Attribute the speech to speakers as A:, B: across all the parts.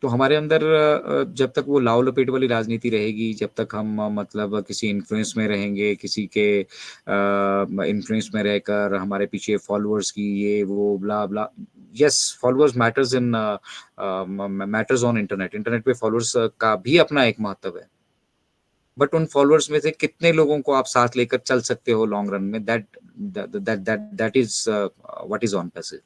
A: तो हमारे अंदर जब तक वो लाव-लपेट वाली राजनीति रहेगी, जब तक हम मतलब किसी इन्फ्लुएंस में रहेंगे, किसी के इन्फ्लुएंस में रहकर हमारे पीछे फॉलोअर्स की ये वो blah blah. Yes, followers matters in matters on internet. Internet पे फॉलोअर्स का भी अपना एक महत्व है। बट उन फॉलोअर्स में से कितने लोगों को आप साथ लेकर चल सकते हो लॉन्ग रन में, that is what is on passive.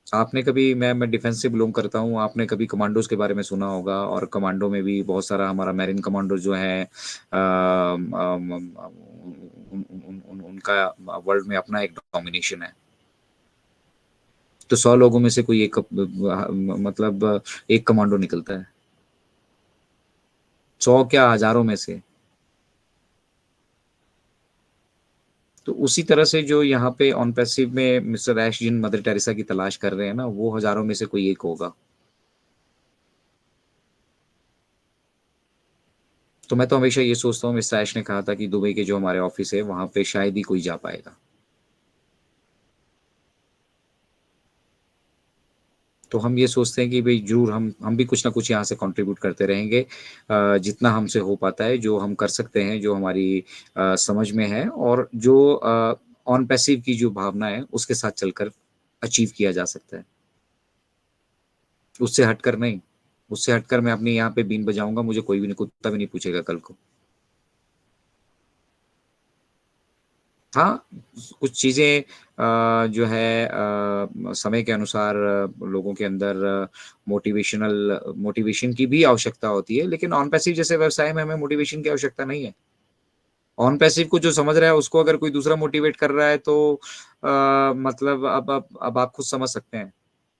A: आपने कभी मैं डिफेंस से बिलॉन्ग करता हूँ, आपने कभी कमांडोज़ के बारे में सुना होगा और कमांडो में भी बहुत सारा हमारा मेरिन कमांडो जो है उनका वर्ल्ड में अपना एक डोमिनेशन है। तो 100 लोगों में से कोई एक मतलब एक कमांडो निकलता है। 100 क्या हज़ारों में से। तो उसी तरह से जो यहाँ पे ऑन पैसिव में मिस्टर ऐश जिन मदर टेरेसा की तलाश कर रहे हैं ना, वो हज़ारों में से कोई एक होगा। तो मैं तो हमेशा ये सोचता हूँ, मिस्टर ऐश ने कहा था कि दुबई के जो हमारे ऑफ़िस है, वहाँ पे शायद ही कोई जा पाएगा। तो हम ये सोचते हैं कि भई ज़रूर हम भी कुछ ना कुछ यहाँ से कंट्रीब्यूट करते रहेंगे। जितना हमसे हो पाता है, जो हम कर सकते हैं, जो हमारी समझ में है और जो ऑन पैसिव की जो भावना है, उसके साथ चलकर अचीव किया जा सकता है। उससे हटकर नहीं, उससे हटकर मैं अपने यहाँ पे बीन बजाऊँगा, मुझे कोई भी नहीं कुत्ता भी नहीं पूछेगा कल को। हाँ, कुछ चीज़ें जो है समय के अनुसार लोगों के अंदर मोटिवेशन की भी आवश्यकता होती है, लेकिन ऑन पैसिव जैसे व्यवसाय में हमें मोटिवेशन की आवश्यकता नहीं है। ऑन पैसिव को जो समझ रहा है, उसको अगर कोई दूसरा मोटिवेट कर रहा है तो मतलब अब आप खुद समझ सकते हैं।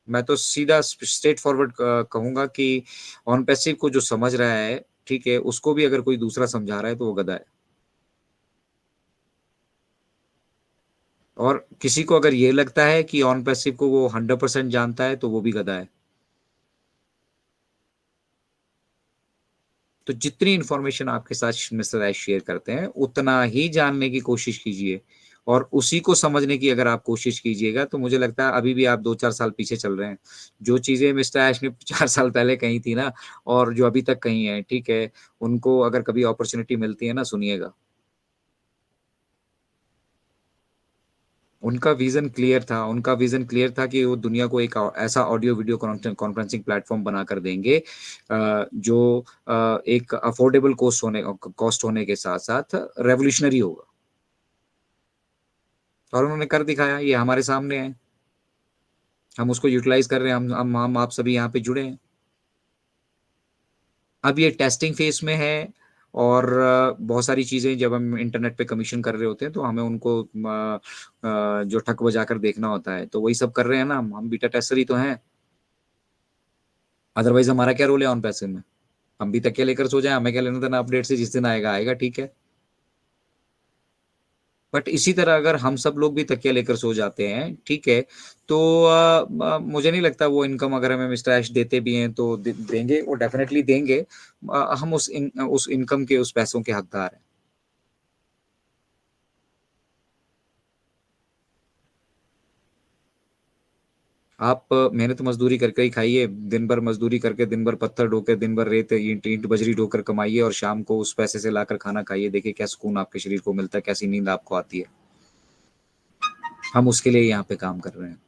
A: मैं तो सीधा स्ट्रेट फॉरवर्ड कहूँगा कि ऑन पैसिव को जो समझ रहा है, ठीक है, उसको भी अगर कोई दूसरा समझा रहा है, तो वो गधा है। और किसी को अगर ये लगता है कि ऑन पैसिव को वो 100% जानता है, तो वो भी गधा है। तो जितनी इन्फॉर्मेशन आपके साथ मिस्टर ऐश शेयर करते हैं, उतना ही जानने की कोशिश कीजिए और उसी को समझने की अगर आप कोशिश कीजिएगा, तो मुझे लगता है अभी भी आप 2-4 साल पीछे चल रहे हैं। जो चीज़ें मिस्टर ऐश ने 4 साल पहले कही थी ना और जो अभी तक कही हैं, ठीक है, उनको अगर कभी अपॉर्च्युनिटी मिलती है ना, सुनिएगा। उनका विज़न क्लियर था कि वो दुनिया को एक ऐसा ऑडियो वीडियो कॉन्फ्रेंसिंग प्लेटफ़ॉर्म बनाकर देंगे जो एक अफ़ोर्डेबल कॉस्ट होने के साथ-साथ रेवोल्यूशनरी होगा और उन्होंने कर दिखाया, ये हमारे सामने है। हम उसको यूटिलाइज़ कर रहे हैं, हम आप सभी यहाँ पे जुड़े हैं। अब ये टेस्टिंग फ़ेज़ में है और बहुत सारी चीज़ें जब हम इंटरनेट पे कमीशन कर रहे होते हैं, तो हमें उनको जो ठक बजाकर देखना होता है, तो वही सब कर रहे हैं ना हम बीटा टेस्टर ही तो हैं। अदरवाइज़ हमारा क्या रोल है ऑन पैसिव में? हम भी तकिया लेकर सो जाएँ, हमें क्या लेना-देना अपडेट से, जिस दिन आएगा, आएगा, ठीक है। बट इसी तरह अगर हम सब लोग भी तकिया लेकर सो जाते हैं, ठीक है, तो मुझे नहीं लगता वो इनकम अगर हमें मिस्टर ऐश देते भी हैं तो देंगे, वो डेफ़िनेटली देंगे। हम उस इनकम के, उस पैसों के हकदार हैं। आप मेहनत मज़दूरी करके ही खाइए, दिन भर मज़दूरी करके, दिन भर पत्थर ढो के, दिन भर रेत, ईंट ईंट बजरी ढोकर कमाइए और शाम को उस पैसे से लाकर खाना खाइए। देखिए क्या सुकून आपके शरीर को मिलता है, कैसी नींद आपको आती है। हम उसके लिए यहाँ पे काम कर रहे हैं।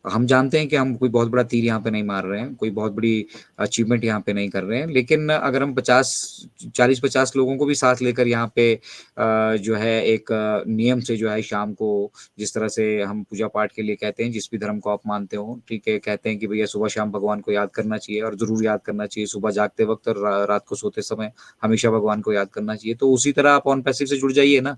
A: हम जानते हैं कि हम कोई बहुत बड़ा तीर यहाँ पे नहीं मार रहे हैं, कोई बहुत बड़ी अचीवमेंट यहाँ पे नहीं कर रहे हैं, लेकिन अगर हम 40-50 लोगों को भी साथ लेकर यहाँ पे जो है एक नियम से जो है शाम को जिस तरह से हम पूजा-पाठ के लिए कहते हैं, जिस भी धर्म को आप मानते हो, ठीक है? कहते हैं कि भैया सुबह-शाम भगवान को याद करना चाहिए और ज़रूर याद करना चाहिए, सुबह जागते वक़्त और रात को सोते समय हमेशा भगवान को याद करना चाहिए। तो उसी तरह आप ऑन पैसिव से जुड़ जाइए ना।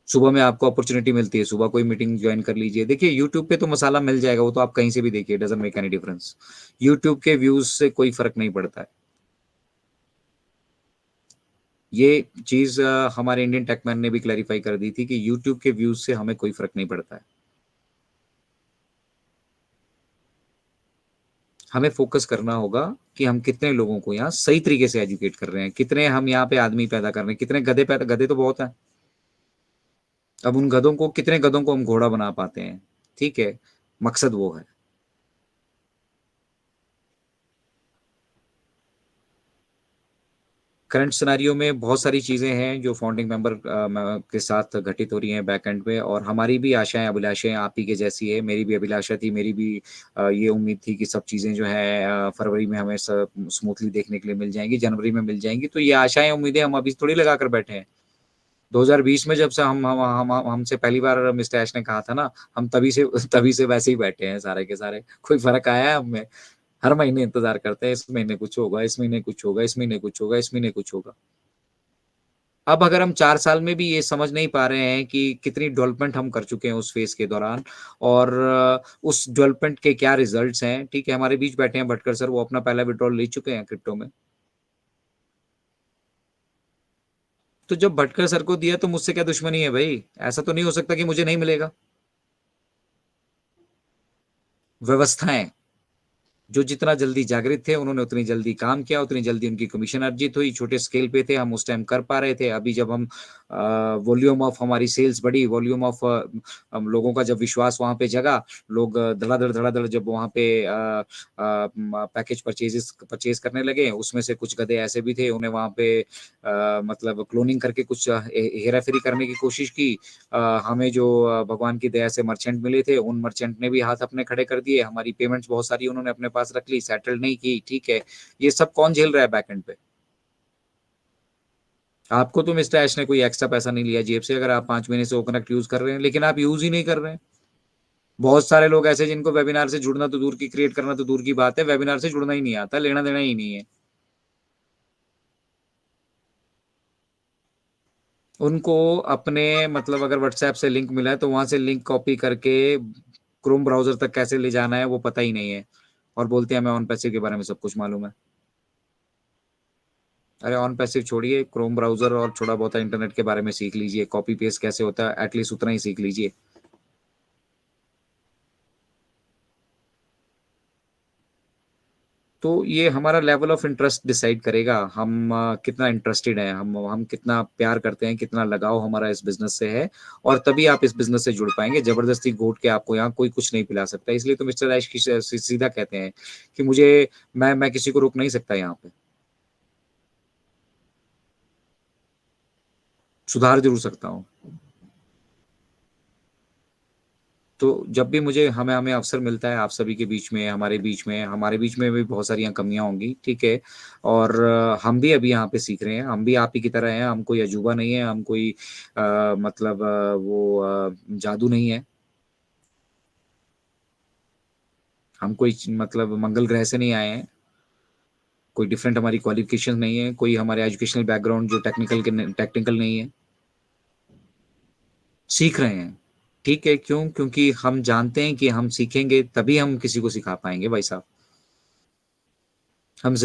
A: सुबह में आपको अपॉर्च्युनिटी मिलती है, सुबह कोई मीटिंग जॉइन कर लीजिए। देखिए यूट्यूब पे तो मसाला मिल जाएगा, वो तो आप कहीं से भी देखिए, doesn't make any difference. YouTube के व्यूज़ से कोई फ़र्क नहीं पड़ता है। ये चीज़ हमारे इंडियन टेकमैन ने भी क्लैरिफ़ाई कर दी थी कि यूट्यूब के व्यूज़ से हमें कोई फ़र्क नहीं पड़ता है। हमें फ़ोकस करना होगा कि हम कितने लोगों को यहाँ सही तरीके से एजुकेट कर रहे हैं, कितने हम यहाँ पे आदमी पैदा कर रहे हैं, कितने गधे तो बहुत हैं। अब उन गधों को कितने गधों को हम घोड़ा बना पाते हैं, ठीक है? मकसद वो है। करंट सिनेरियो में बहुत सारी चीज़ें हैं जो फाउंडिंग मेंबर के साथ घटित हो रही हैं बैकएंड पे, और हमारी भी आशाएँ, अभिलाषाएँ आप ही के जैसी है। मेरी भी अभिलाषा थी, मेरी भी ये उम्मीद थी कि सब चीज़ें जो हैं फरवरी में हमें सब स्मूथली देखने के लिए मिल जाएँगी, जनवरी में मिल जाएँगी। तो ये आशाएँ, उम्मीदें हम अभी थोड़ी लगा कर बैठे हैं। 2020 में जब से हम हमसे पहली बार मिस्टर ऐश ने कहा था ना, हम तभी से तभी से वैसे ही बैठे हैं सारे के सारे। कोई फ़र्क आया है हम में? हर महीने इंतज़ार करते हैं, इस महीने कुछ होगा, इस महीने कुछ होगा, इस महीने कुछ होगा, इस महीने कुछ होगा। अब अगर हम 4 साल में भी ये समझ नहीं पा रहे हैं कि कितनी डेवलपमेंट हम कर चुके हैं उस फ़ेज़ के दौरान, और उस डेवलपमेंट के क्या रिज़ल्ट्स हैं, ठीक है, हमारे बीच बैठे हैं भटकर सर, वो अपना पहला विथड्रॉल ले चुके हैं क्रिप्टो में। तो जब भटकर सर को दिया तो मुझसे क्या दुश्मनी है भई? ऐसा तो नहीं हो सकता कि मुझे नहीं मिलेगा। व्यवस्थाएँ, जो जितना जल्दी जागृत थे, उन्होंने उतनी जल्दी काम किया, उतनी जल्दी उनकी कमीशन अर्जित हुई, छोटे स्केल पे थे, हम उस टाइम कर पा रहे थे। अभी जब हम वॉल्यूम ऑफ हमारी सेल्स बढ़ी, वॉल्यूम ऑफ हम लोगों का जब विश्वास वहाँ पे जगा, लोग धड़ाधड़ जब वहाँ पे पैकेज परचेज़ करने लगे, उसमें से कुछ गधे ऐसे भी थे, उन्हें वहाँ पे मतलब क्लोनिंग करके कुछ हेरा-फेरी करने की कोशिश की। हमें जो भगवान की दया से मर्चेंट मिले थे, उन मर्चेंट ने भी हाथ अपने खड़े कर दिए, हमारी पेमेंट्स बहुत सारी उन्होंने अपने पास रख ली, सेटल नहीं की, ठीक है। ये सब कौन झेल रहा है बैकएंड पे? आपको तो मिस्टर ऐश ने कोई एक्स्ट्रा पैसा नहीं लिया जेब से, अगर आप 5 महीने से ओकनट यूज़ कर रहे हैं, लेकिन आप यूज़ ही नहीं कर रहे हैं। बहुत सारे लोग ऐसे हैं जिनको वेबिनार से जुड़ना तो दूर की क्रिएट करना तो दूर की बात है, वेबिनार से जुड़ना ही नहीं आता, लेना-देना ही नहीं है। उनको अपने मतलब अगर व्हाट्सऐप से लिंक मिला है, तो वहाँ से लिंक कॉपी करके क्रोम ब्राउज़र तक कैसे ले जाना है, वो पता ही नहीं है, और बोलते हैं हमें ऑन पैसिव के बारे में सब कुछ मालूम है। अरे ऑन पैसिव छोड़िए, क्रोम ब्राउज़र और थोड़ा बहुत इंटरनेट के बारे में सीख लीजिए, कॉपी पेस्ट कैसे होता है, एट लीस्ट उतना ही सीख लीजिए। तो ये हमारा लेवल ऑफ इंटरेस्ट डिसाइड करेगा, हम कितना इंटरेस्टेड हैं, हम कितना प्यार करते हैं, कितना लगाव हमारा इस बिज़नेस से है, और तभी आप इस बिज़नेस से जुड़ पाएँगे। ज़बरदस्ती घोट के आपको यहाँ कोई कुछ नहीं पिला सकता। इसलिए तो मिस्टर ऐश की सीधा कहते हैं कि मुझे मैं किसी को रोक नहीं सकता यहाँ पे, सुधार ज़रूर सकता हूँ। तो जब भी मुझे हमें हमें अवसर मिलता है आप सभी के बीच में, हमारे बीच में भी बहुत सारी कमियाँ होंगी, ठीक है? और हम भी अभी यहाँ पे सीख रहे हैं, हम भी आप ही की तरह हैं, हम कोई अजूबा नहीं है, हम कोई मतलब जादू नहीं है, हम कोई मतलब मंगल ग्रह से नहीं आए हैं, कोई डिफरेंट हमारी क्वालिफ़िकेशन नहीं है, कोई हमारे एजुकेशनल बैकग्राउंड जो टेक्निकल नहीं है, सीख रहे हैं, ठीक है? क्यों? क्योंकि हम जानते हैं कि हम सीखेंगे तभी हम किसी को सिखा पाएँगे भाई साहब। हम